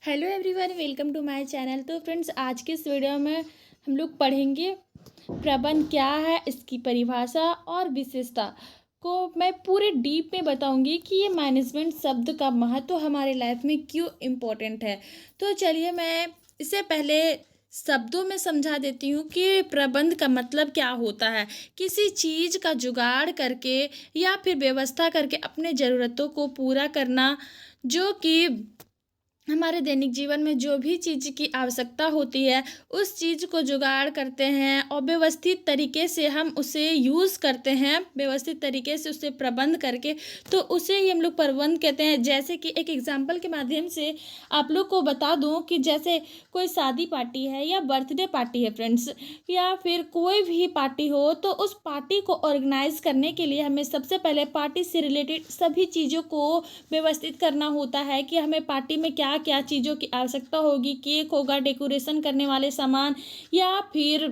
Hello everyone, welcome to my channel. तो friends, आज के इस वीडियो में हम लोग पढ़ेंगे प्रबंध क्या है, इसकी परिभाषा और विशेषता को मैं पूरे डीप में बताऊंगी कि ये मैनेजमेंट शब्द का महत्व हमारे लाइफ में क्यों इम्पोर्टेंट है। तो चलिए मैं इससे पहले शब्दों में समझा देती हूँ कि प्रबंध का मतलब क्या होता है। किसी चीज़ का जुगाड़ करके या फिर व्यवस्था करके अपने ज़रूरतों को पूरा करना, जो कि हमारे दैनिक जीवन में जो भी चीज़ की आवश्यकता होती है उस चीज़ को जुगाड़ करते हैं और व्यवस्थित तरीके से हम उसे यूज़ करते हैं, व्यवस्थित तरीके से उसे प्रबंध करके, तो उसे ही हम लोग प्रबंध कहते हैं। जैसे कि एक एग्जांपल के माध्यम से आप लोग को बता दूं कि जैसे कोई शादी पार्टी है या बर्थडे पार्टी है फ्रेंड्स, या फिर कोई भी पार्टी हो, तो उस पार्टी को ऑर्गेनाइज करने के लिए हमें सबसे पहले पार्टी से रिलेटेड सभी चीज़ों को व्यवस्थित करना होता है कि हमें पार्टी में क्या क्या चीज़ों की आवश्यकता होगी। केक होगा, डेकोरेशन करने वाले सामान, या फिर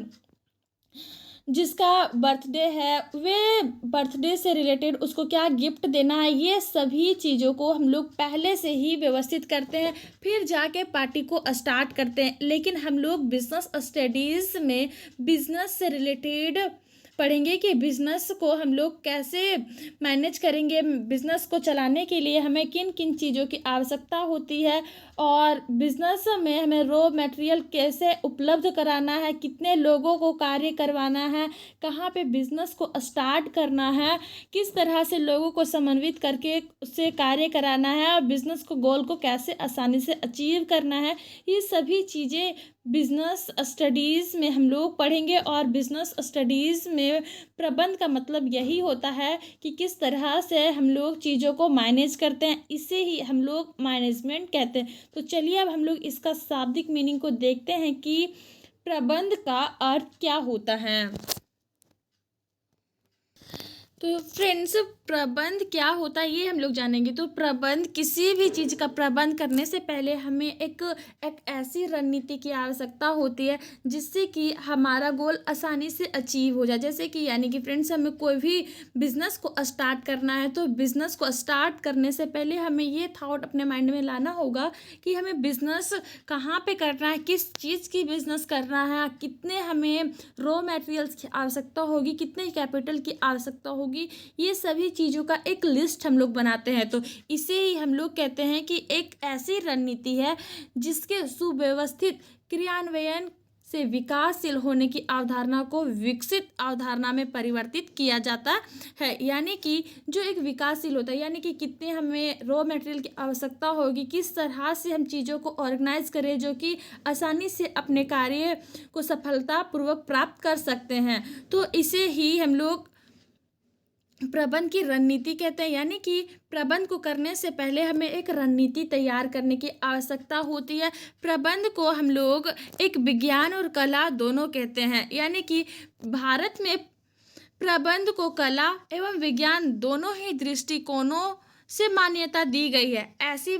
जिसका बर्थडे है वे बर्थडे से रिलेटेड उसको क्या गिफ्ट देना है, ये सभी चीज़ों को हम लोग पहले से ही व्यवस्थित करते हैं, फिर जाके पार्टी को स्टार्ट करते हैं। लेकिन हम लोग बिजनेस स्टडीज़ में बिजनेस से रिलेटेड पढ़ेंगे कि बिज़नेस को हम लोग कैसे मैनेज करेंगे, बिज़नेस को चलाने के लिए हमें किन किन चीज़ों की आवश्यकता होती है, और बिज़नेस में हमें रॉ मटेरियल कैसे उपलब्ध कराना है, कितने लोगों को कार्य करवाना है, कहाँ पे बिज़नेस को स्टार्ट करना है, किस तरह से लोगों को समन्वित करके उससे कार्य कराना है, और बिज़नेस को गोल को कैसे आसानी से अचीव करना है। ये सभी चीज़ें बिजनेस स्टडीज़ में हम लोग पढ़ेंगे। और बिजनेस स्टडीज़ में प्रबंध का मतलब यही होता है कि किस तरह से हम लोग चीज़ों को मैनेज करते हैं, इसे ही हम लोग मैनेजमेंट कहते हैं। तो चलिए अब हम लोग इसका शाब्दिक मीनिंग को देखते हैं कि प्रबंध का अर्थ क्या होता है। तो फ्रेंड्स, प्रबंध क्या होता है ये हम लोग जानेंगे। तो प्रबंध, किसी भी चीज़ का प्रबंध करने से पहले हमें एक ऐसी रणनीति की आवश्यकता होती है जिससे कि हमारा गोल आसानी से अचीव हो जाए। जैसे कि यानी कि फ्रेंड्स, हमें कोई भी बिजनेस को स्टार्ट करना है, तो बिजनेस को स्टार्ट करने से पहले हमें ये थॉट अपने माइंड में लाना होगा कि हमें बिजनेस कहाँ पे करना है, किस चीज़ की बिजनेस करना है, कितने हमें रॉ मटेरियल्स की आवश्यकता होगी, कितने कैपिटल की आवश्यकता होगी, ये सभी चीज़ों का एक लिस्ट हम लोग बनाते हैं। तो इसे ही हम लोग कहते हैं कि एक ऐसी रणनीति है जिसके सुव्यवस्थित क्रियान्वयन से विकासशील होने की अवधारणा को विकसित अवधारणा में परिवर्तित किया जाता है। यानी कि जो एक विकासशील होता है, यानी कि कितने हमें रॉ मटेरियल की आवश्यकता होगी, किस तरह से हम चीज़ों को ऑर्गेनाइज करें जो कि आसानी से अपने कार्य को सफलतापूर्वक प्राप्त कर सकते हैं। तो इसे ही हम लोग प्रबंध की रणनीति कहते हैं। यानी कि प्रबंध को करने से पहले हमें एक रणनीति तैयार करने की आवश्यकता होती है। प्रबंध को हम लोग एक विज्ञान और कला दोनों कहते हैं। यानी कि भारत में प्रबंध को कला एवं विज्ञान दोनों ही दृष्टिकोणों से मान्यता दी गई है। ऐसी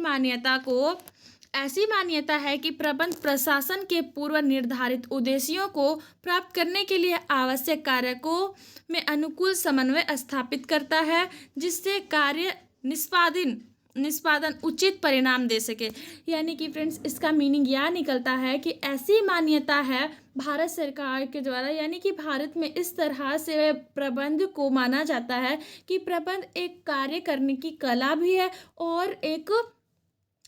मान्यता है कि प्रबंध प्रशासन के पूर्व निर्धारित उद्देश्यों को प्राप्त करने के लिए आवश्यक कारकों में अनुकूल समन्वय स्थापित करता है, जिससे कार्य निष्पादन उचित परिणाम दे सके। यानी कि फ्रेंड्स, इसका मीनिंग यह निकलता है कि ऐसी मान्यता है भारत सरकार के द्वारा, यानी कि भारत में इस तरह से प्रबंध को माना जाता है कि प्रबंध एक कार्य करने की कला भी है और एक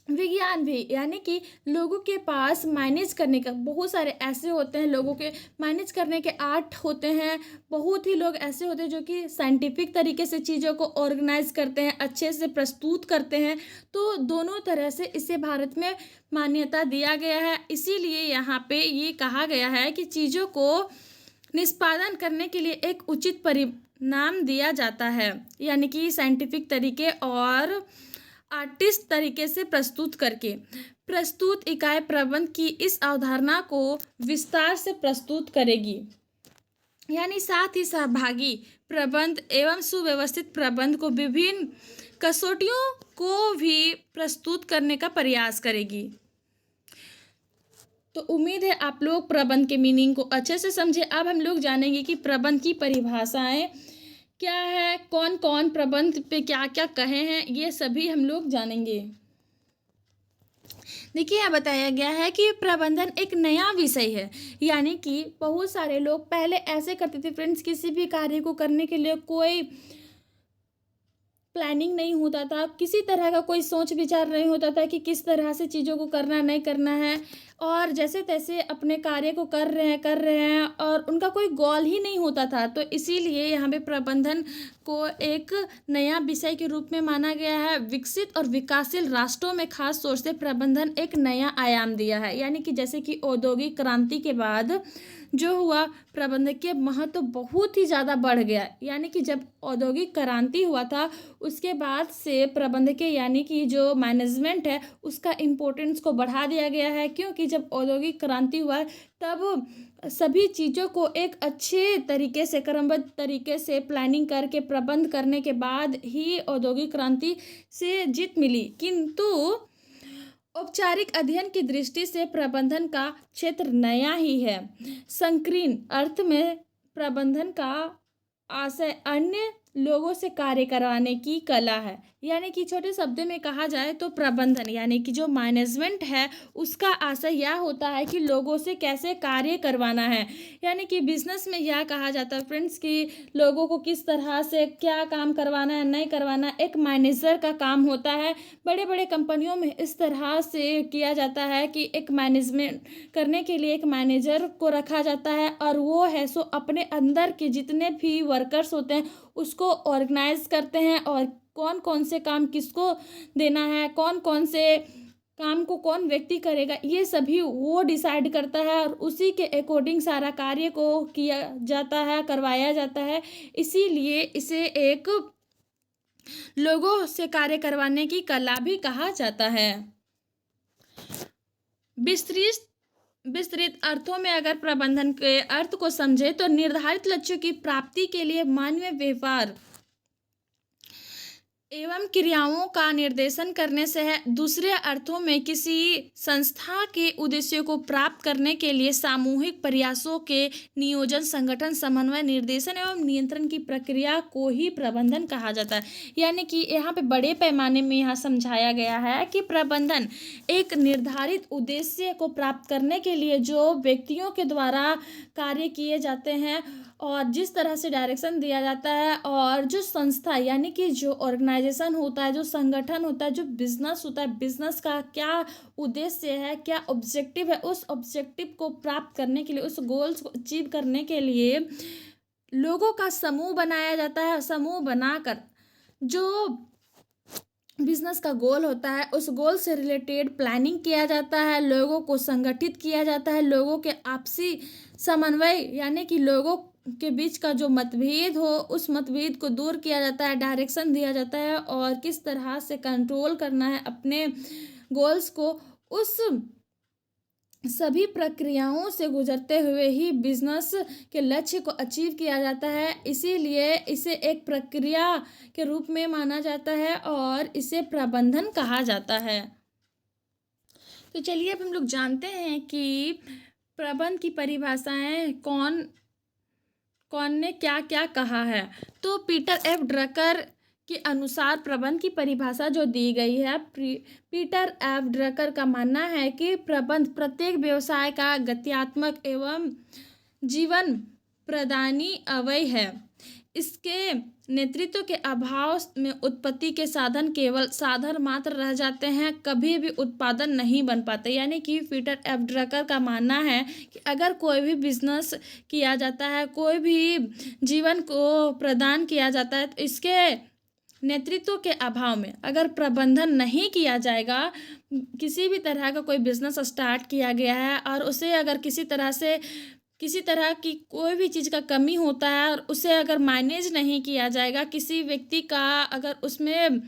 विज्ञान भी। यानी कि लोगों के पास मैनेज करने का बहुत सारे ऐसे होते हैं, लोगों के मैनेज करने के आर्ट होते हैं। बहुत ही लोग ऐसे होते हैं जो कि साइंटिफिक तरीके से चीज़ों को ऑर्गेनाइज करते हैं, अच्छे से प्रस्तुत करते हैं। तो दोनों तरह से इसे भारत में मान्यता दिया गया है। इसीलिए यहाँ पे ये कहा गया है कि चीज़ों को निष्पादन करने के लिए एक उचित परिणाम दिया जाता है, यानी कि साइंटिफिक तरीके और आर्टिस्ट तरीके से प्रस्तुत करके। प्रस्तुत इकाई प्रबंध की इस अवधारणा को विस्तार से प्रस्तुत करेगी। यानी साथ ही सहभागी प्रबंध एवं सुव्यवस्थित प्रबंध को विभिन्न कसौटियों को भी प्रस्तुत करने का प्रयास करेगी। तो उम्मीद है आप लोग प्रबंध के मीनिंग को अच्छे से समझे। अब हम लोग जानेंगे कि प्रबंध की परिभाषाएं क्या है, कौन कौन प्रबंध पे क्या क्या कहे हैं, ये सभी हम लोग जानेंगे। देखिए, यहाँ बताया गया है कि प्रबंधन एक नया विषय है। यानी कि बहुत सारे लोग पहले ऐसे करते थे फ्रेंड्स, किसी भी कार्य को करने के लिए कोई प्लानिंग नहीं होता था, किसी तरह का कोई सोच विचार नहीं होता था कि किस तरह से चीज़ों को करना नहीं करना है, और जैसे तैसे अपने कार्य को कर रहे हैं और उनका कोई गोल ही नहीं होता था। तो इसीलिए यहाँ पे प्रबंधन को एक नया विषय के रूप में माना गया है। विकसित और विकासशील राष्ट्रों में खास तौर से प्रबंधन एक नया आयाम दिया है। यानी कि जैसे कि औद्योगिक क्रांति के बाद जो हुआ, प्रबंधकीय महत्व बहुत ही ज़्यादा बढ़ गया। यानी कि जब औद्योगिक क्रांति हुआ था, उसके बाद से प्रबंधकीय यानी कि जो मैनेजमेंट है उसका इम्पोर्टेंस को बढ़ा दिया गया है। क्योंकि जब औद्योगिक क्रांति हुआ तब सभी चीज़ों को एक अच्छे तरीके से, क्रमबद्ध तरीके से प्लानिंग करके प्रबंध करने के बाद ही औद्योगिक क्रांति से जीत मिली। किंतु औपचारिक अध्ययन की दृष्टि से प्रबंधन का क्षेत्र नया ही है। संकीर्ण अर्थ में प्रबंधन का आशय अन्य लोगों से कार्य करवाने की कला है। यानी कि छोटे शब्दों में कहा जाए तो प्रबंधन यानी कि जो मैनेजमेंट है उसका आशय यह होता है कि लोगों से कैसे कार्य करवाना है। यानी कि बिजनेस में यह कहा जाता है फ्रेंड्स कि लोगों को किस तरह से क्या काम करवाना है, नहीं करवाना है, एक मैनेजर का काम होता है। बड़े बड़े कंपनियों में इस तरह से किया जाता है कि एक मैनेजमेंट करने के लिए एक मैनेजर को रखा जाता है, और वो है सो अपने अंदर के जितने भी वर्कर्स होते हैं उसको ऑर्गेनाइज करते हैं, और कौन कौन से काम किसको देना है, कौन कौन से काम को कौन व्यक्ति करेगा, ये सभी वो डिसाइड करता है, और उसी के अकॉर्डिंग सारा कार्य को किया जाता है, करवाया जाता है। इसीलिए इसे एक लोगों से कार्य करवाने की कला भी कहा जाता है। विस्तृत विस्तृत अर्थों में अगर प्रबंधन के अर्थ को समझे तो निर्धारित लक्ष्यों की प्राप्ति के लिए मानवीय व्यवहार एवं क्रियाओं का निर्देशन करने से है। दूसरे अर्थों में किसी संस्था के उद्देश्यों को प्राप्त करने के लिए सामूहिक प्रयासों के नियोजन, संगठन, समन्वय, निर्देशन एवं नियंत्रण की प्रक्रिया को ही प्रबंधन कहा जाता है। यानी कि यहाँ पे बड़े पैमाने में यहाँ समझाया गया है कि प्रबंधन एक निर्धारित उद्देश्य को प्राप्त करने के लिए जो व्यक्तियों के द्वारा कार्य किए जाते हैं और जिस तरह से डायरेक्शन दिया जाता है, और जो संस्था यानी कि जो ऑर्गेनाइजेशन होता है, जो संगठन होता है, जो बिजनेस होता है, बिजनेस का क्या उद्देश्य है, क्या ऑब्जेक्टिव है, उस ऑब्जेक्टिव को प्राप्त करने के लिए, उस गोल्स को अचीव करने के लिए लोगों का समूह बनाया जाता है। समूह बनाकर जो बिजनेस का गोल होता है उस गोल से रिलेटेड प्लानिंग किया जाता है, लोगों को संगठित किया जाता है, लोगों के आपसी समन्वय यानी कि लोगों के बीच का जो मतभेद हो उस मतभेद को दूर किया जाता है, डायरेक्शन दिया जाता है, और किस तरह से कंट्रोल करना है अपने गोल्स को। उस सभी प्रक्रियाओं से गुजरते हुए ही बिजनेस के लक्ष्य को अचीव किया जाता है। इसीलिए इसे एक प्रक्रिया के रूप में माना जाता है और इसे प्रबंधन कहा जाता है। तो चलिए अब हम लोग जानते हैं कि प्रबंध की परिभाषाएं कौन कौन ने क्या क्या कहा है। तो पीटर एफ ड्रकर के अनुसार प्रबंध की परिभाषा जो दी गई है, पीटर एफ ड्रकर का मानना है कि प्रबंध प्रत्येक व्यवसाय का गत्यात्मक एवं जीवन प्रदानी अवयव है। इसके नेतृत्व के अभाव में उत्पत्ति के साधन केवल साधन मात्र रह जाते हैं, कभी भी उत्पादन नहीं बन पाते। यानी कि पीटर एफ ड्रकर का मानना है कि अगर कोई भी बिजनेस किया जाता है, कोई भी जीवन को प्रदान किया जाता है, तो इसके नेतृत्व के अभाव में अगर प्रबंधन नहीं किया जाएगा, किसी भी तरह का कोई बिजनेस स्टार्ट किया गया है और उसे अगर किसी तरह की कोई भी चीज़ का कमी होता है और उसे अगर मैनेज नहीं किया जाएगा, किसी व्यक्ति का अगर उसमें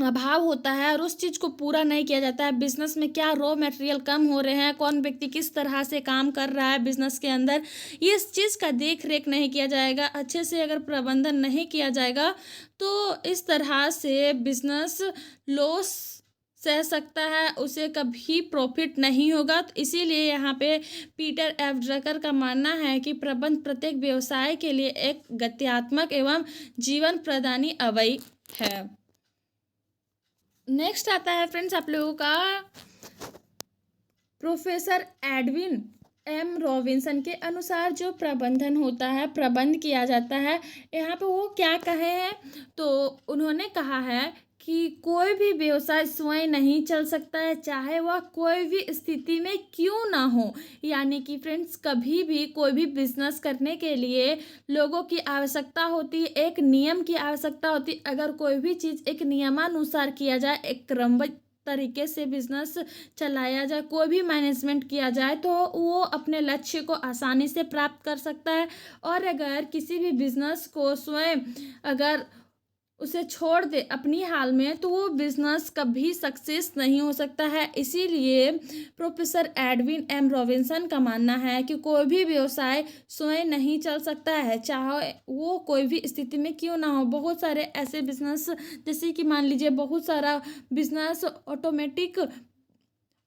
अभाव होता है और उस चीज़ को पूरा नहीं किया जाता है, बिजनेस में क्या रॉ मटेरियल कम हो रहे हैं, कौन व्यक्ति किस तरह से काम कर रहा है बिजनेस के अंदर, ये इस चीज़ का देख रेख नहीं किया जाएगा, अच्छे से अगर प्रबंधन नहीं किया जाएगा तो इस तरह से बिजनेस लॉस सह सकता है, उसे कभी प्रॉफिट नहीं होगा। तो इसीलिए यहाँ पे पीटर एफ ड्रकर का मानना है कि प्रबंध प्रत्येक व्यवसाय के लिए एक गत्यात्मक एवं जीवन प्रदानी अवयव है। नेक्स्ट आता है फ्रेंड्स आप लोगों का प्रोफेसर एडविन एम रॉबिन्सन के अनुसार जो प्रबंधन होता है, प्रबंध किया जाता है, यहाँ पे वो क्या कहे हैं, तो उन्होंने कहा है कि कोई भी व्यवसाय स्वयं नहीं चल सकता है, चाहे वह कोई भी स्थिति में क्यों ना हो। यानी कि फ्रेंड्स, कभी भी कोई भी बिजनेस करने के लिए लोगों की आवश्यकता होती है, एक नियम की आवश्यकता होती है। अगर कोई भी चीज़ एक नियमानुसार किया जाए, एक क्रमबद्ध तरीके से बिजनेस चलाया जाए, कोई भी मैनेजमेंट किया जाए, तो वो अपने लक्ष्य को आसानी से प्राप्त कर सकता है। और अगर किसी भी बिजनेस को स्वयं अगर उसे छोड़ दे अपनी हाल में, तो वो बिजनेस कभी सक्सेस नहीं हो सकता है। इसीलिए प्रोफेसर एडविन एम रॉबिन्सन का मानना है कि कोई भी व्यवसाय स्वयं नहीं चल सकता है, चाहे वो कोई भी स्थिति में क्यों ना हो। बहुत सारे ऐसे बिजनेस, जैसे कि मान लीजिए बहुत सारा बिजनेस ऑटोमेटिक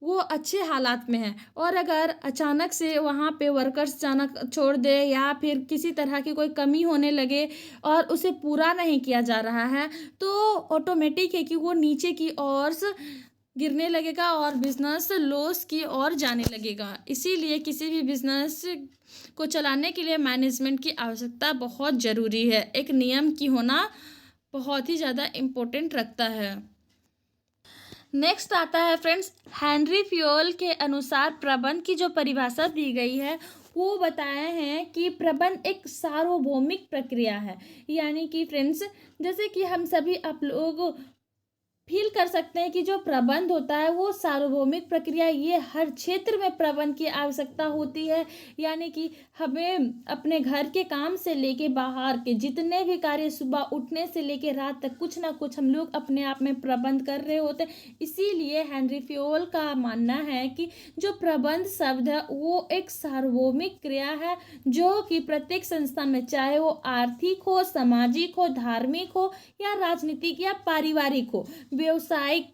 वो अच्छे हालात में है, और अगर अचानक से वहाँ पे वर्कर्स जाना छोड़ दे या फिर किसी तरह की कोई कमी होने लगे और उसे पूरा नहीं किया जा रहा है, तो ऑटोमेटिक है कि वो नीचे की ओर गिरने लगेगा और बिजनेस लॉस की ओर जाने लगेगा। इसीलिए किसी भी बिजनेस को चलाने के लिए मैनेजमेंट की आवश्यकता बहुत ज़रूरी है। एक नियम की होना बहुत ही ज़्यादा इम्पोर्टेंट रखता है। नेक्स्ट आता है फ्रेंड्स, हेनरी फ्योल के अनुसार प्रबंध की जो परिभाषा दी गई है, वो बताए हैं कि प्रबंध एक सार्वभौमिक प्रक्रिया है। यानी कि फ्रेंड्स, जैसे कि हम सभी आप लोग फील कर सकते हैं कि जो प्रबंध होता है वो सार्वभौमिक प्रक्रिया, ये हर क्षेत्र में प्रबंध की आवश्यकता होती है। यानी कि हमें अपने घर के काम से लेके बाहर के जितने भी कार्य, सुबह उठने से लेके रात तक कुछ ना कुछ हम लोग अपने आप में प्रबंध कर रहे होते हैं। इसीलिए हेनरी फ्योल का मानना है कि जो प्रबंध शब्द है वो एक सार्वभौमिक क्रिया है, जो कि प्रत्येक संस्था में, चाहे वो आर्थिक हो, सामाजिक हो, धार्मिक हो या राजनीतिक या पारिवारिक हो, व्यवसायिक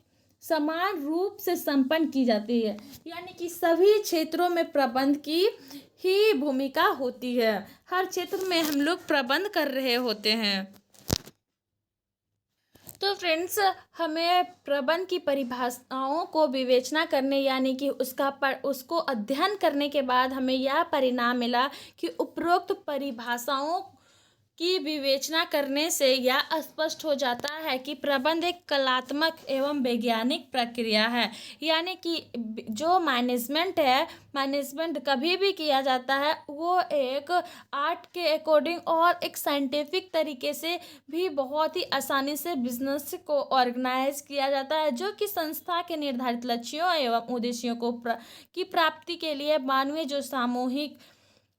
समान रूप से संपन्न की जाती है। यानी कि सभी क्षेत्रों में प्रबंध की ही भूमिका होती है। हर क्षेत्र में हम लोग प्रबंध कर रहे होते हैं। तो फ्रेंड्स, हमें प्रबंध की परिभाषाओं को विवेचना करने, यानी कि उसको अध्ययन करने के बाद हमें यह परिणाम मिला कि उपरोक्त परिभाषाओं की विवेचना करने से यह स्पष्ट हो जाता है कि प्रबंध एक कलात्मक एवं वैज्ञानिक प्रक्रिया है। यानी कि जो मैनेजमेंट है, मैनेजमेंट कभी भी किया जाता है वो एक आर्ट के अकॉर्डिंग और एक साइंटिफिक तरीके से भी बहुत ही आसानी से बिजनेस को ऑर्गेनाइज किया जाता है, जो कि संस्था के निर्धारित लक्ष्यों एवं उद्देश्यों की प्राप्ति के लिए मानवीय जो सामूहिक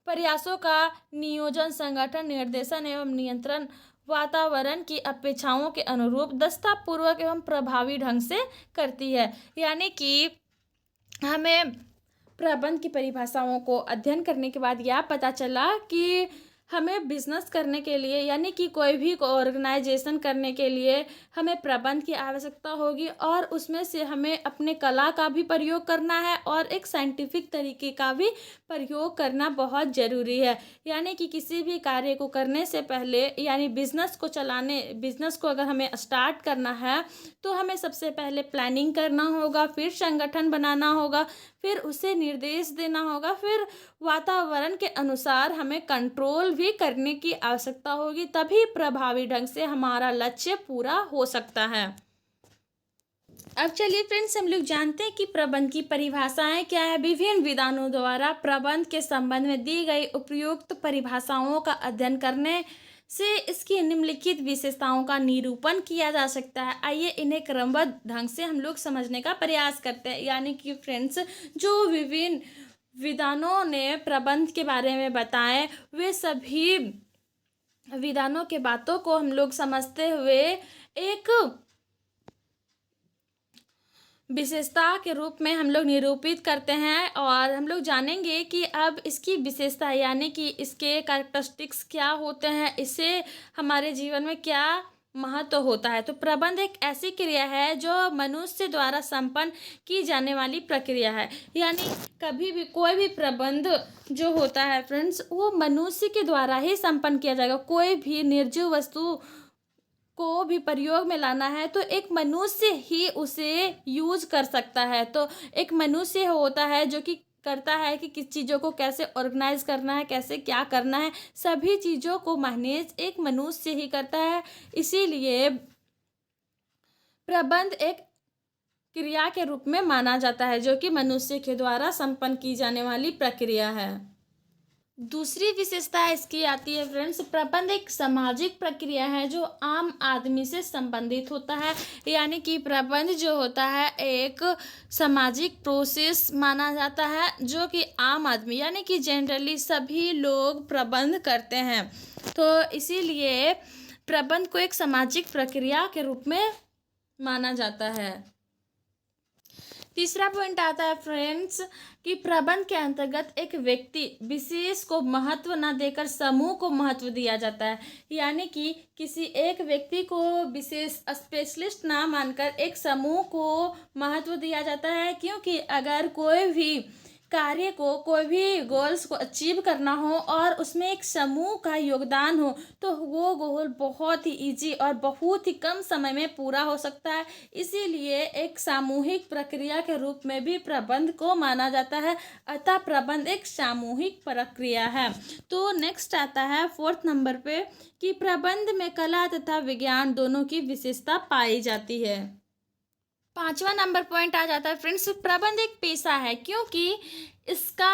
प्रयासों का नियोजन, संगठन, निर्देशन एवं नियंत्रण वातावरण की अपेक्षाओं के अनुरूप दक्षतापूर्वक एवं प्रभावी ढंग से करती है। यानी कि हमें प्रबंध की परिभाषाओं को अध्ययन करने के बाद यह पता चला कि हमें बिजनेस करने के लिए, यानी कि कोई भी ऑर्गेनाइजेशन करने के लिए हमें प्रबंध की आवश्यकता होगी, और उसमें से हमें अपने कला का भी प्रयोग करना है और एक साइंटिफिक तरीके का भी प्रयोग करना बहुत ज़रूरी है। यानी कि किसी भी कार्य को करने से पहले, यानी बिजनेस को अगर हमें स्टार्ट करना है, तो हमें सबसे पहले प्लानिंग करना होगा, फिर संगठन बनाना होगा, फिर उसे निर्देश देना होगा, फिर वातावरण के अनुसार हमें कंट्रोल भी करने की आवश्यकता होगी, तभी प्रभावी ढंग से हमारा लक्ष्य पूरा हो सकता है। अब चलिए फ्रेंड्स, हम लोग जानते हैं कि प्रबंध की परिभाषाएं क्या है। विभिन्न विद्वानों द्वारा प्रबंध के संबंध में दी गई उपयुक्त परिभाषाओं का अध्ययन करने से इसकी निम्नलिखित विशेषताओं का निरूपण किया जा सकता है। आइए इन्हें क्रमबद्ध ढंग से हम लोग समझने का प्रयास करते हैं। यानी कि फ्रेंड्स, जो विभिन्न विद्वानों ने प्रबंध के बारे में बताए, वे सभी विद्वानों के बातों को हम लोग समझते हुए एक विशेषता के रूप में हम लोग निरूपित करते हैं, और हम लोग जानेंगे कि अब इसकी विशेषता, यानी कि इसके कैरेक्टरिस्टिक्स क्या होते हैं, इससे हमारे जीवन में क्या महत्व होता है। तो प्रबंध एक ऐसी क्रिया है जो मनुष्य द्वारा संपन्न की जाने वाली प्रक्रिया है। यानी कभी भी कोई भी प्रबंध जो होता है फ्रेंड्स, वो मनुष्य के द्वारा ही संपन्न किया जाएगा। कोई भी निर्जीव वस्तु को भी प्रयोग में लाना है तो एक मनुष्य ही उसे यूज कर सकता है। तो एक मनुष्य होता है जो कि करता है कि किस चीज़ों को कैसे ऑर्गेनाइज करना है, कैसे क्या करना है, सभी चीज़ों को मैनेज एक मनुष्य ही करता है। इसीलिए प्रबंध एक क्रिया के रूप में माना जाता है जो कि मनुष्य के द्वारा संपन्न की जाने वाली प्रक्रिया है। दूसरी विशेषता इसकी आती है फ्रेंड्स, प्रबंध एक सामाजिक प्रक्रिया है जो आम आदमी से संबंधित होता है। यानी कि प्रबंध जो होता है एक सामाजिक प्रोसेस माना जाता है जो कि आम आदमी यानी कि जनरली सभी लोग प्रबंध करते हैं। तो इसीलिए प्रबंध को एक सामाजिक प्रक्रिया के रूप में माना जाता है। तीसरा पॉइंट आता है फ्रेंड्स कि प्रबंध के अंतर्गत एक व्यक्ति विशेष को महत्व न देकर समूह को महत्व दिया जाता है। यानी कि किसी एक व्यक्ति को विशेष स्पेशलिस्ट ना मानकर एक समूह को महत्व दिया जाता है, क्योंकि अगर कोई भी कार्य को, कोई भी गोल्स को अचीव करना हो और उसमें एक समूह का योगदान हो तो वो गोल बहुत ही इजी और बहुत ही कम समय में पूरा हो सकता है। इसीलिए एक सामूहिक प्रक्रिया के रूप में भी प्रबंध को माना जाता है। अतः प्रबंध एक सामूहिक प्रक्रिया है। तो नेक्स्ट आता है 4th नंबर पे कि प्रबंध में कला तथा विज्ञान दोनों की विशेषता पाई जाती है। 5वां नंबर पॉइंट आ जाता है फ्रेंड्स, प्रबंध एक पेशा है क्योंकि इसका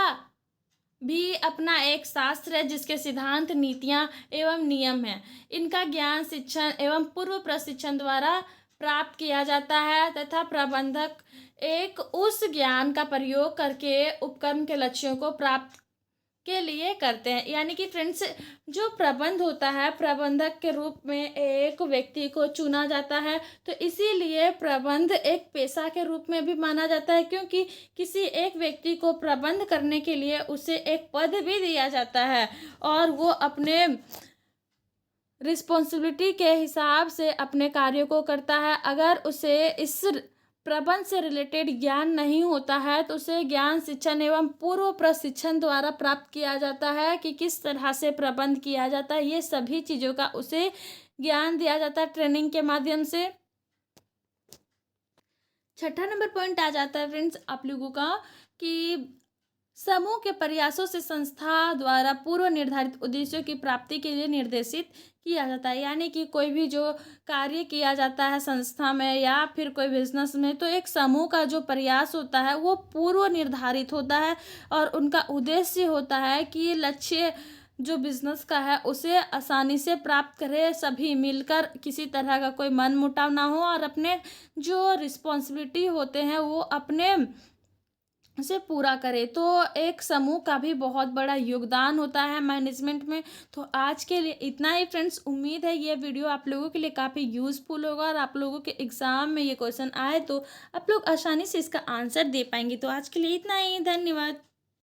भी अपना एक शास्त्र है जिसके सिद्धांत, नीतियां एवं नियम हैं। इनका ज्ञान, शिक्षण एवं पूर्व प्रशिक्षण द्वारा प्राप्त किया जाता है तथा प्रबंधक एक उस ज्ञान का प्रयोग करके उपक्रम के लक्ष्यों को प्राप्त के लिए करते हैं। यानी कि फ्रेंड्स जो प्रबंध होता है, प्रबंधक के रूप में एक व्यक्ति को चुना जाता है। तो इसीलिए प्रबंध एक पेशा के रूप में भी माना जाता है, क्योंकि किसी एक व्यक्ति को प्रबंध करने के लिए उसे एक पद भी दिया जाता है और वो अपने रिस्पॉन्सिबिलिटी के हिसाब से अपने कार्यों को करता है। अगर उसे इस प्रबंध से रिलेटेड ज्ञान नहीं होता है तो उसे ज्ञान, शिक्षण एवं पूर्व प्रशिक्षण द्वारा प्राप्त किया जाता है कि किस तरह से प्रबंध किया जाता है। ये सभी चीज़ों का उसे ज्ञान दिया जाता है ट्रेनिंग के माध्यम से। 6ठा नंबर पॉइंट आ जाता है फ्रेंड्स आप लोगों का कि समूह के प्रयासों से संस्था द्वारा पूर्व निर्धारित उद्देश्यों की प्राप्ति के लिए निर्देशित किया जाता है। यानी कि कोई भी जो कार्य किया जाता है संस्था में या फिर कोई बिजनेस में, तो एक समूह का जो प्रयास होता है वो पूर्व निर्धारित होता है और उनका उद्देश्य होता है कि लक्ष्य जो बिजनेस का है उसे आसानी से प्राप्त करे, सभी मिलकर, किसी तरह का कोई मनमुटाव ना हो और अपने जो रिस्पॉन्सिबिलिटी होते हैं वो अपने से पूरा करे। तो एक समूह का भी बहुत बड़ा योगदान होता है मैनेजमेंट में। तो आज के लिए इतना ही फ्रेंड्स। उम्मीद है ये वीडियो आप लोगों के लिए काफ़ी यूज़फुल होगा और आप लोगों के एग्ज़ाम में ये क्वेश्चन आए तो आप लोग आसानी से इसका आंसर दे पाएंगे। तो आज के लिए इतना ही, धन्यवाद।